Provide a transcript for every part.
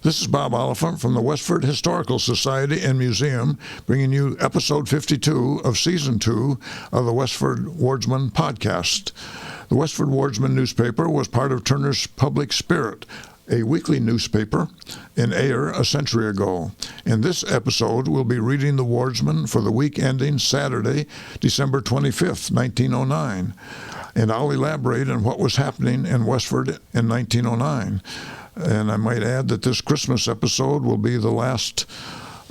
This is Bob Oliphant from the Westford Historical Society and Museum, bringing you episode 52 of season 2 of the Westford Wardsman podcast. The Westford Wardsman newspaper was part of Turner's Public Spirit, a weekly newspaper in Ayer a century ago. In this episode, we'll be reading the Wardsman for the week ending Saturday, December 25th, 1909, and I'll elaborate on what was happening in Westford in 1909. And I might add that this Christmas episode will be the last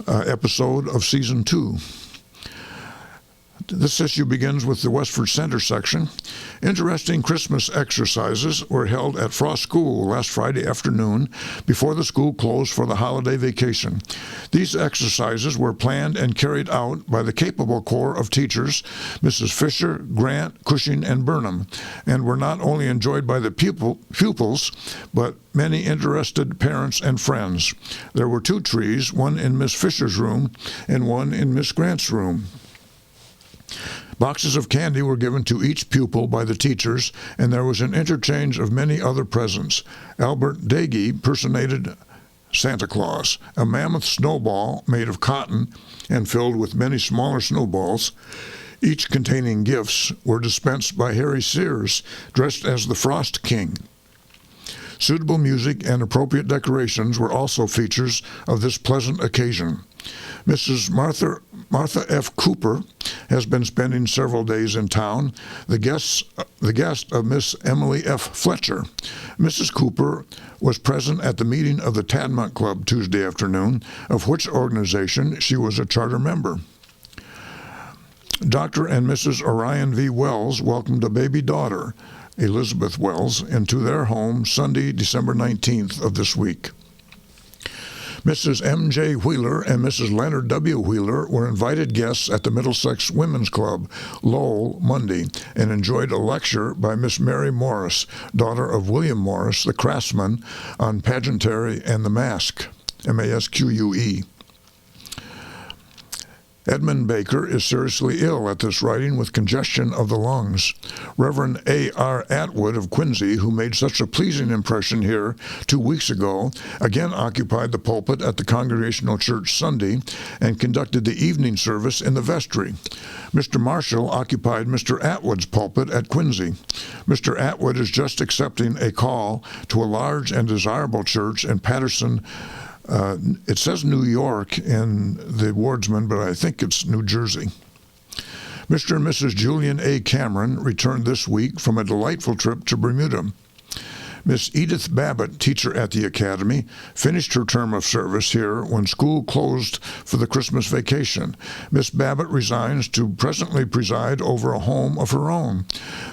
episode of season 2. This issue begins with the Westford Center section. Interesting Christmas exercises were held at Frost School last Friday afternoon before the school closed for the holiday vacation. These exercises were planned and carried out by the capable corps of teachers, Mrs. Fisher, Grant, Cushing, and Burnham, and were not only enjoyed by the pupils, but many interested parents and friends. There were 2 trees, one in Miss Fisher's room and one in Miss Grant's room. Boxes of candy were given to each pupil by the teachers, and there was an interchange of many other presents. Albert Dagey personated Santa Claus. A mammoth snowball made of cotton and filled with many smaller snowballs, each containing gifts, were dispensed by Harry Sears, dressed as the Frost King. Suitable music and appropriate decorations were also features of this pleasant occasion. Mrs. Martha F. Cooper has been spending several days in town, the guest of Miss Emily F. Fletcher. Mrs. Cooper was present at the meeting of the Tadmont Club Tuesday afternoon, of which organization she was a charter member. Dr. and Mrs. Orion V. Wells welcomed a baby daughter, Elizabeth Wells, into their home Sunday, December 19th of this week. Mrs. M.J. Wheeler and Mrs. Leonard W. Wheeler were invited guests at the Middlesex Women's Club, Lowell, Monday, and enjoyed a lecture by Miss Mary Morris, daughter of William Morris, the craftsman, on pageantry and the mask, M-A-S-Q-U-E. Edmund Baker is seriously ill at this writing with congestion of the lungs. Reverend A.R. Atwood of Quincy, who made such a pleasing impression here 2 weeks ago, again occupied the pulpit at the Congregational Church Sunday and conducted the evening service in the vestry. Mr. Marshall occupied Mr. Atwood's pulpit at Quincy. Mr. Atwood is just accepting a call to a large and desirable church in Patterson. It says New York in the Wardsman, but I think it's New Jersey. Mr. and Mrs. Julian A. Cameron returned this week from a delightful trip to Bermuda. Miss Edith Babbitt, teacher at the Academy, finished her term of service here when school closed for the Christmas vacation. Miss Babbitt resigns to presently preside over a home of her own.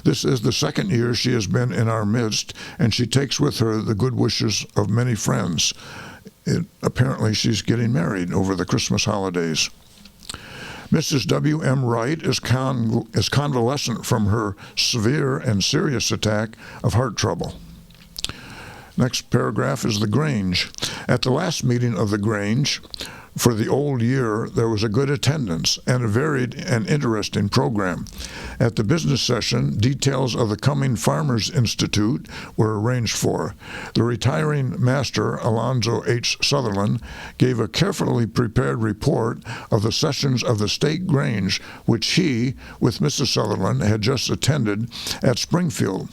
This is the 2nd year she has been in our midst, and she takes with her the good wishes of many friends. Apparently she's getting married over the Christmas holidays. Mrs. W.M. Wright is convalescent from her severe and serious attack of heart trouble. Next paragraph is the Grange. At the last meeting of the Grange, for the old year, there was a good attendance and a varied and interesting program. At the business session, details of the coming Farmers Institute were arranged for. The retiring master, Alonzo H. Sutherland, gave a carefully prepared report of the sessions of the State Grange, which he, with Mrs. Sutherland, had just attended at Springfield.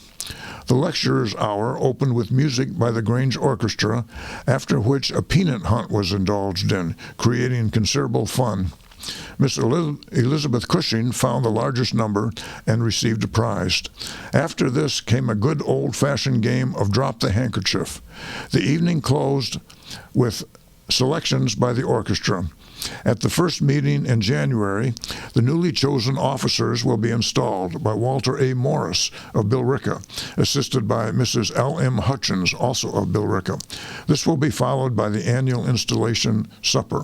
The lecturer's hour opened with music by the Grange Orchestra, after which a peanut hunt was indulged in, creating considerable fun. Miss Elizabeth Cushing found the largest number and received a prize. After this came a good old-fashioned game of Drop the Handkerchief. The evening closed with selections by the orchestra. At the first meeting in January, the newly chosen officers will be installed by Walter A. Morris of Billerica, assisted by Mrs. L.M. Hutchins, also of Billerica. This will be followed by the annual installation supper.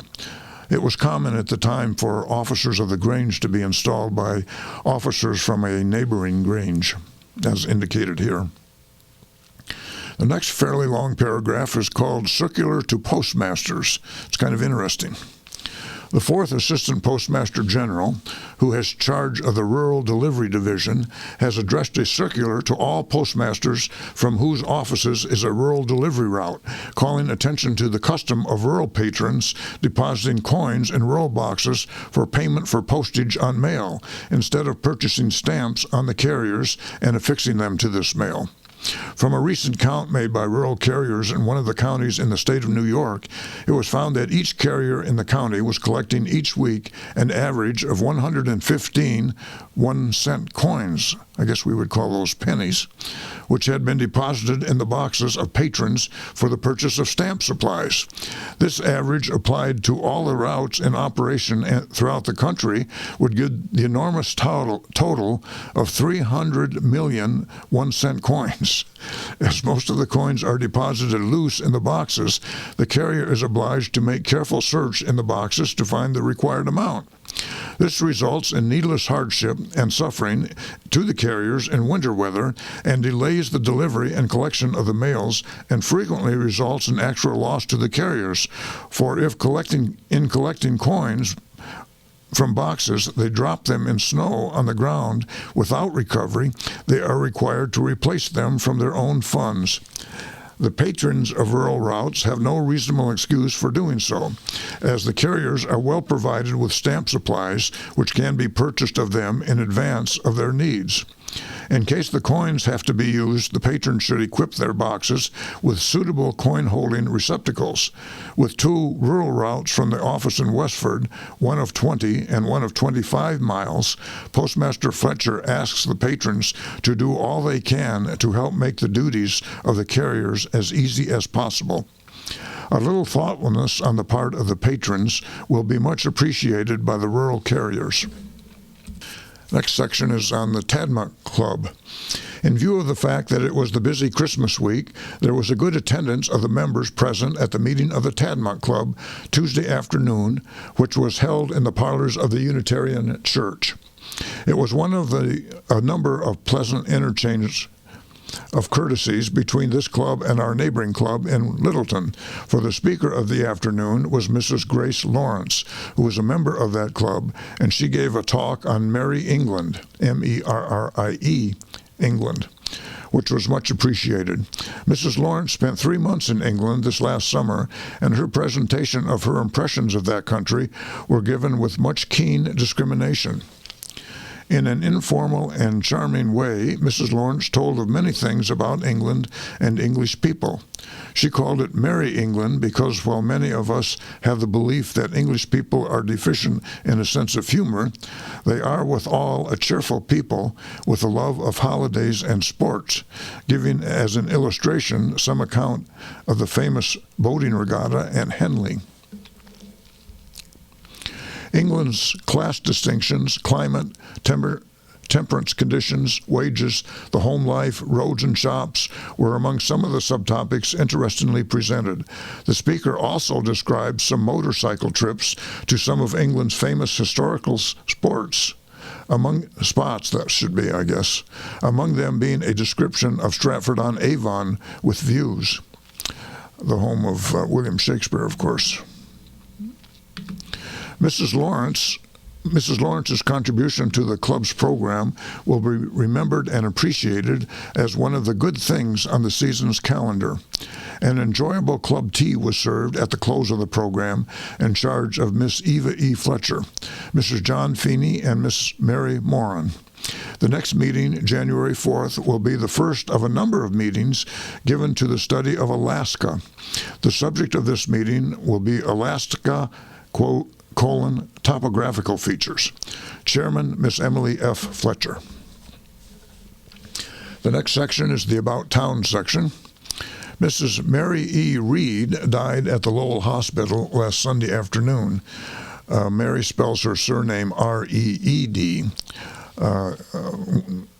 It was common at the time for officers of the Grange to be installed by officers from a neighboring Grange, as indicated here. The next fairly long paragraph is called Circular to Postmasters. It's kind of interesting. The fourth Assistant Postmaster General, who has charge of the Rural Delivery Division, has addressed a circular to all postmasters from whose offices is a rural delivery route, calling attention to the custom of rural patrons depositing coins in rural boxes for payment for postage on mail, instead of purchasing stamps on the carriers and affixing them to this mail. From a recent count made by rural carriers in one of the counties in the state of New York, it was found that each carrier in the county was collecting each week an average of 115 1-cent coins, I guess we would call those pennies, which had been deposited in the boxes of patrons for the purchase of stamp supplies. This average, applied to all the routes in operation throughout the country, would give the enormous total of 300 million 1-cent coins. As most of the coins are deposited loose in the boxes, the carrier is obliged to make careful search in the boxes to find the required amount. This results in needless hardship and suffering to the carriers in winter weather and delays the delivery and collection of the mails, and frequently results in actual loss to the carriers. For if collecting coins from boxes, they drop them in snow on the ground without recovery, they are required to replace them from their own funds. The patrons of rural routes have no reasonable excuse for doing so, as the carriers are well provided with stamp supplies which can be purchased of them in advance of their needs. In case the coins have to be used, the patrons should equip their boxes with suitable coin-holding receptacles. With two rural routes from the office in Westford, one of 20 and one of 25 miles, Postmaster Fletcher asks the patrons to do all they can to help make the duties of the carriers as easy as possible. A little thoughtfulness on the part of the patrons will be much appreciated by the rural carriers. Next section is on the Tadmont Club. In view of the fact that it was the busy Christmas week, there was a good attendance of the members present at the meeting of the Tadmont Club Tuesday afternoon, which was held in the parlors of the Unitarian Church. It was one of a number of pleasant interchanges of courtesies between this club and our neighboring club in Littleton, for the speaker of the afternoon was Mrs. Grace Lawrence, who was a member of that club, and she gave a talk on Merry England, M-E-R-R-I-E, England, which was much appreciated. Mrs. Lawrence spent 3 months in England this last summer, and her presentation of her impressions of that country were given with much keen discrimination. In an informal and charming way, Mrs. Lawrence told of many things about England and English people. She called it Merry England because while many of us have the belief that English people are deficient in a sense of humor, they are withal a cheerful people with a love of holidays and sports, giving as an illustration some account of the famous boating regatta at Henley. England's class distinctions, climate, temperance conditions, wages, the home life, roads and shops were among some of the subtopics interestingly presented. The speaker also described some motorcycle trips to some of England's famous historical spots, among them being a description of Stratford-on-Avon with views, the home of William Shakespeare, of course. Mrs. Lawrence's contribution to the club's program will be remembered and appreciated as one of the good things on the season's calendar. An enjoyable club tea was served at the close of the program in charge of Miss Eva E. Fletcher, Mrs. John Feeney, and Miss Mary Moran. The next meeting, January 4th, will be the first of a number of meetings given to the study of Alaska. The subject of this meeting will be Alaska, topographical features. Chairman, Miss Emily F. Fletcher. The next section is the About Town section. Mrs. Mary E. Reed died at the Lowell Hospital last Sunday afternoon. Mary spells her surname R-E-E-D.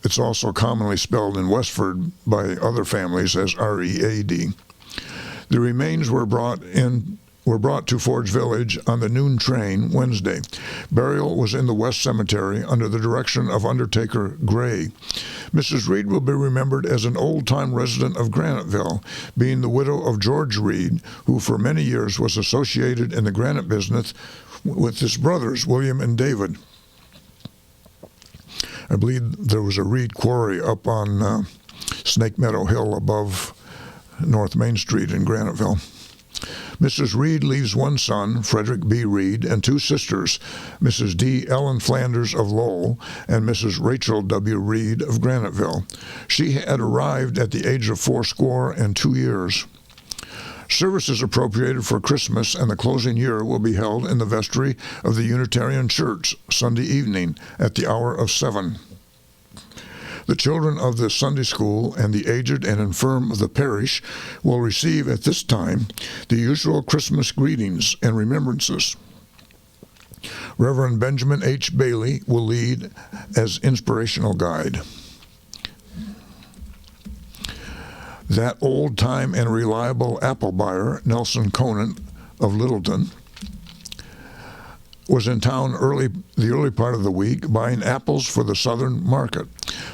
It's also commonly spelled in Westford by other families as R-E-A-D. The remains were brought to Forge Village on the noon train Wednesday. Burial was in the West Cemetery under the direction of Undertaker Gray. Mrs. Reed will be remembered as an old-time resident of Graniteville, being the widow of George Reed, who for many years was associated in the granite business with his brothers, William and David. I believe there was a reed quarry up on Snake Meadow Hill above North Main Street in Graniteville. Mrs. Reed leaves one son, Frederick B. Reed, and two sisters, Mrs. D. Ellen Flanders of Lowell and Mrs. Rachel W. Reed of Graniteville. She had arrived at the age of 82 years. Services appropriated for Christmas and the closing year will be held in the vestry of the Unitarian Church Sunday evening at the hour of 7. The children of the Sunday school and the aged and infirm of the parish will receive at this time the usual Christmas greetings and remembrances. Reverend Benjamin H. Bailey will lead as inspirational guide. That old-time and reliable apple buyer, Nelson Conant of Littleton, was in town the early part of the week buying apples for the southern market.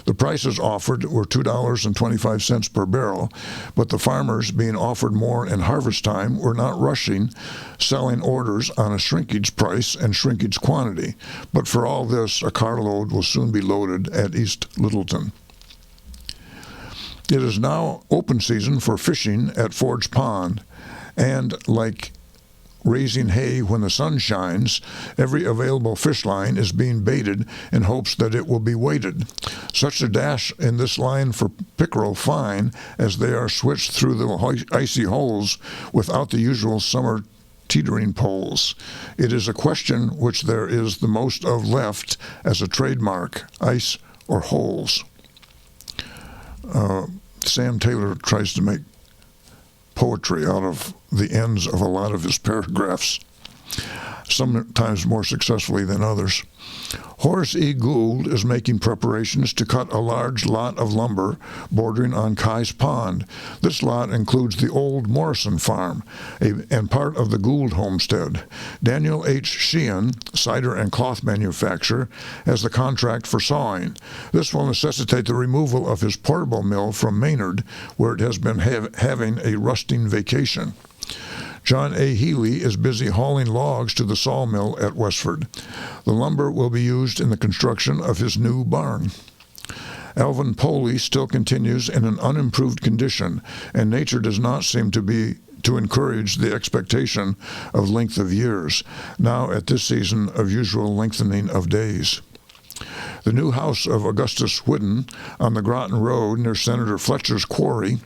The prices offered were $2.25 per barrel, but the farmers, being offered more in harvest time, were not rushing, selling orders on a shrinkage price and shrinkage quantity. But for all this, a carload will soon be loaded at East Littleton. It is now open season for fishing at Forge Pond, and like raising hay when the sun shines, every available fish line is being baited in hopes that it will be weighted. Such a dash in this line for pickerel fine as they are switched through the icy holes without the usual summer teetering poles. It is a question which there is the most of left as a trademark, ice or holes. Sam Taylor tries to make poetry out of the ends of a lot of his paragraphs, sometimes more successfully than others. Horace E. Gould is making preparations to cut a large lot of lumber bordering on Kai's Pond. This lot includes the old Morrison farm and part of the Gould homestead. Daniel H. Sheehan, cider and cloth manufacturer, has the contract for sawing. This will necessitate the removal of his portable mill from Maynard, where it has been having a rusting vacation. John A. Healy is busy hauling logs to the sawmill at Westford. The lumber will be used in the construction of his new barn. Alvin Poley still continues in an unimproved condition, and nature does not seem to encourage the expectation of length of years, now at this season of usual lengthening of days. The new house of Augustus Whidden on the Groton Road near Senator Fletcher's quarry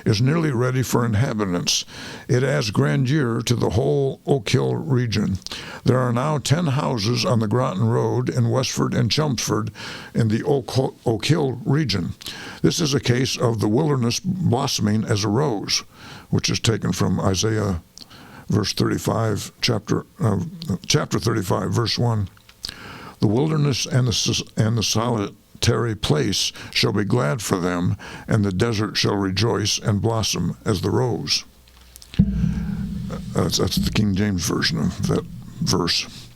is nearly ready for inhabitants. It adds grandeur to the whole Oak Hill region. There are now 10 houses on the Groton Road in Westford and Chelmsford in the Oak Hill region. This is a case of the wilderness blossoming as a rose, which is taken from Isaiah verse 35, chapter 35, verse 1. The wilderness and the solitary place shall be glad for them, and the desert shall rejoice and blossom as the rose. That's the King James version of that verse.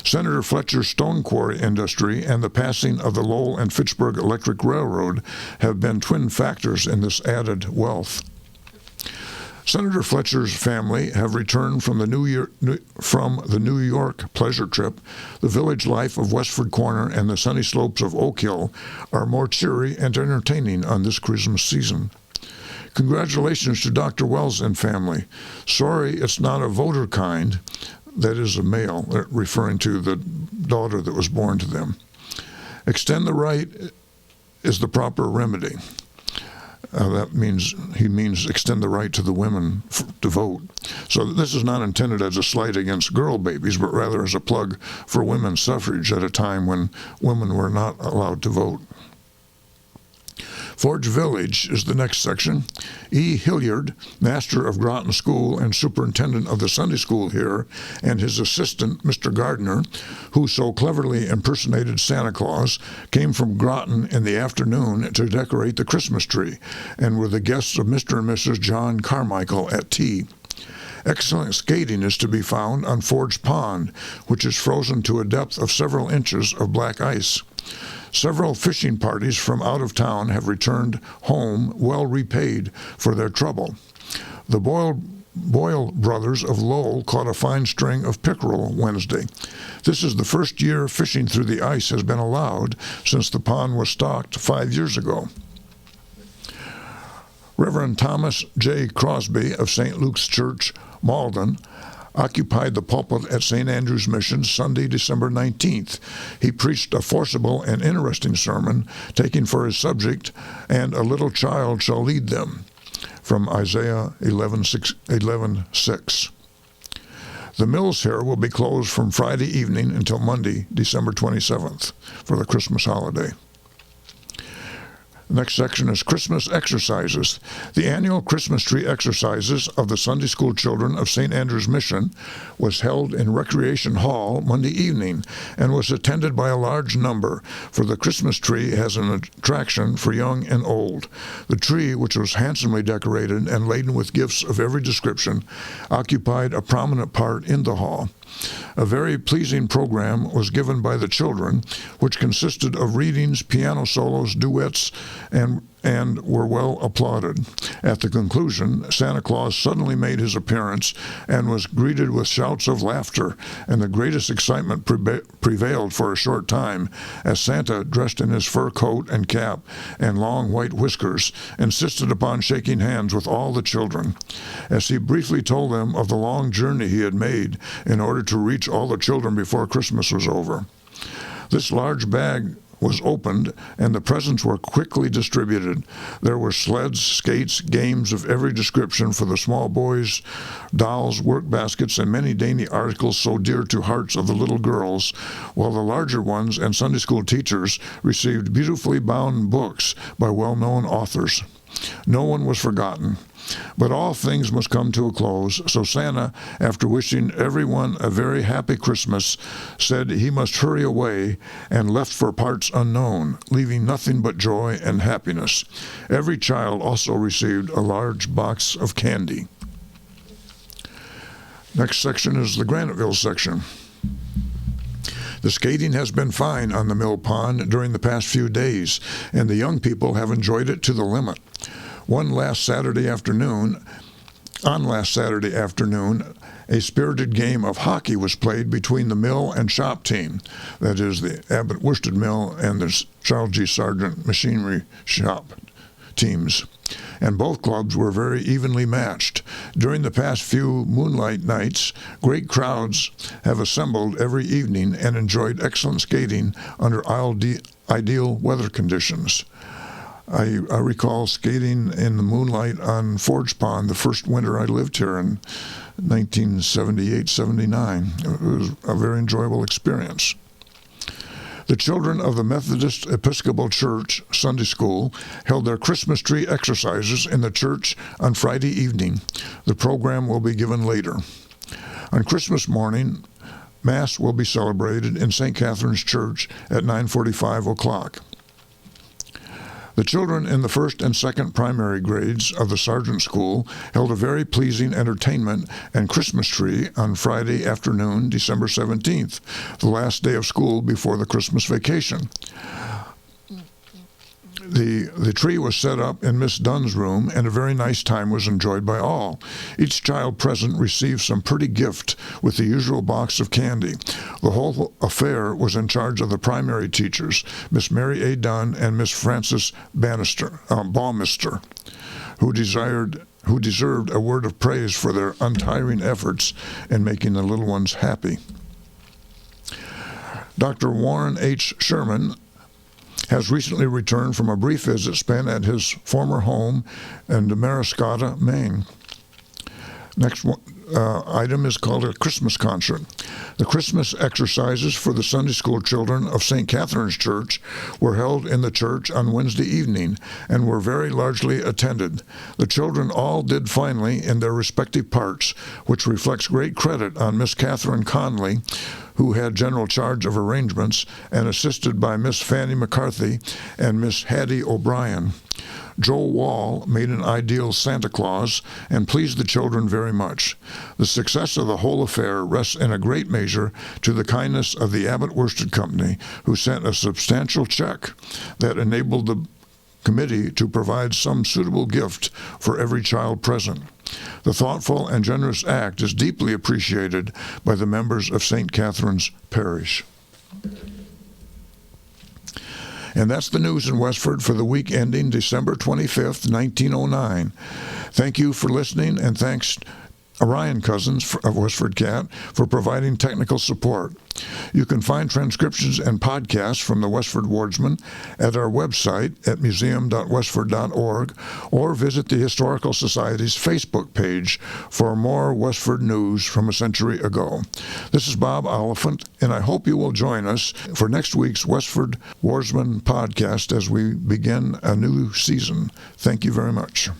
Senator Fletcher's stone quarry industry and the passing of the Lowell and Fitchburg Electric Railroad have been twin factors in this added wealth. Senator Fletcher's family have returned from the New York pleasure trip. The village life of Westford Corner and the sunny slopes of Oak Hill are more cheery and entertaining on this Christmas season. Congratulations to Dr. Wells and family. Sorry it's not a voter kind, that is a male, referring to the daughter that was born to them. Extend the right is the proper remedy. That means he means extend the right to the women to vote. So this is not intended as a slight against girl babies, but rather as a plug for women's suffrage at a time when women were not allowed to vote. Forge Village is the next section. E. Hilliard, master of Groton School and superintendent of the Sunday school here, and his assistant, Mr. Gardner, who so cleverly impersonated Santa Claus, came from Groton in the afternoon to decorate the Christmas tree, and were the guests of Mr. and Mrs. John Carmichael at tea. Excellent skating is to be found on Forge Pond, which is frozen to a depth of several inches of black ice. Several fishing parties from out of town have returned home well repaid for their trouble. The boiled Boyle brothers of Lowell caught a fine string of pickerel Wednesday. This is the first year fishing through the ice has been allowed since the pond was stocked 5 years ago. Reverend Thomas J. Crosby of St. Luke's Church, Malden, occupied the pulpit at St. Andrew's Mission Sunday, December 19th. He preached a forcible and interesting sermon, taking for his subject, "And a little child shall lead them," from Isaiah 11:6. The mills here will be closed from Friday evening until Monday, December 27th, for the Christmas holiday. Next section is Christmas exercises. The annual Christmas tree exercises of the Sunday school children of St. Andrew's Mission was held in Recreation Hall Monday evening and was attended by a large number, for the Christmas tree has an attraction for young and old. The tree, which was handsomely decorated and laden with gifts of every description, occupied a prominent part in the hall. A very pleasing program was given by the children, which consisted of readings, piano solos, duets, and were well applauded. At the conclusion, Santa Claus suddenly made his appearance and was greeted with shouts of laughter, and the greatest excitement prevailed for a short time, as Santa, dressed in his fur coat and cap and long white whiskers, insisted upon shaking hands with all the children. As he briefly told them of the long journey he had made in order to reach all the children before Christmas was over. This large bag was opened, and the presents were quickly distributed. There were sleds, skates, games of every description for the small boys, dolls, work baskets, and many dainty articles so dear to hearts of the little girls, while the larger ones and Sunday school teachers received beautifully bound books by well-known authors. No one was forgotten. But all things must come to a close, so Santa, after wishing everyone a very happy Christmas, said he must hurry away and left for parts unknown, leaving nothing but joy and happiness. Every child also received a large box of candy. Next section is the Graniteville section. The skating has been fine on the mill pond during the past few days, and the young people have enjoyed it to the limit. On last Saturday afternoon, a spirited game of hockey was played between the mill and shop team, that is, the Abbott Worsted Mill and the Charles G. Sargent Machinery Shop teams, and both clubs were very evenly matched. During the past few moonlight nights, great crowds have assembled every evening and enjoyed excellent skating under ideal weather conditions. I recall skating in the moonlight on Forge Pond the first winter I lived here in 1978-79. It was a very enjoyable experience. The children of the Methodist Episcopal Church Sunday School held their Christmas tree exercises in the church on Friday evening. The program will be given later. On Christmas morning, Mass will be celebrated in St. Catherine's Church at 9:45 o'clock. The children in the first and second primary grades of the Sargent School held a very pleasing entertainment and Christmas tree on Friday afternoon, December 17th, the last day of school before the Christmas vacation. The tree was set up in Miss Dunn's room, and a very nice time was enjoyed by all. Each child present received some pretty gift with the usual box of candy. The whole affair was in charge of the primary teachers, Miss Mary A. Dunn and Miss Frances Baumister, who deserved a word of praise for their untiring efforts in making the little ones happy. Dr. Warren H. Sherman has recently returned from a brief visit spent at his former home in Damariscotta, Maine. Next item is called a Christmas concert. The Christmas exercises for the Sunday school children of St. Catherine's Church were held in the church on Wednesday evening and were very largely attended. The children all did finely in their respective parts, which reflects great credit on Miss Catherine Conley, who had general charge of arrangements, and assisted by Miss Fanny McCarthy and Miss Hattie O'Brien. Joe Wall made an ideal Santa Claus and pleased the children very much. The success of the whole affair rests in a great measure to the kindness of the Abbott Worsted Company, who sent a substantial check that enabled the committee to provide some suitable gift for every child present. The thoughtful and generous act is deeply appreciated by the members of St. Catherine's Parish. And that's the news in Westford for the week ending December 25th, 1909. Thank you for listening, and thanks Orion Cousins of Westford Cat for providing technical support. You can find transcriptions and podcasts from the Westford Wardsman at our website at museum.westford.org, or visit the Historical Society's Facebook page for more Westford news from a century ago. This is Bob Oliphant, and I hope you will join us for next week's Westford Wardsman podcast as we begin a new season. Thank you very much.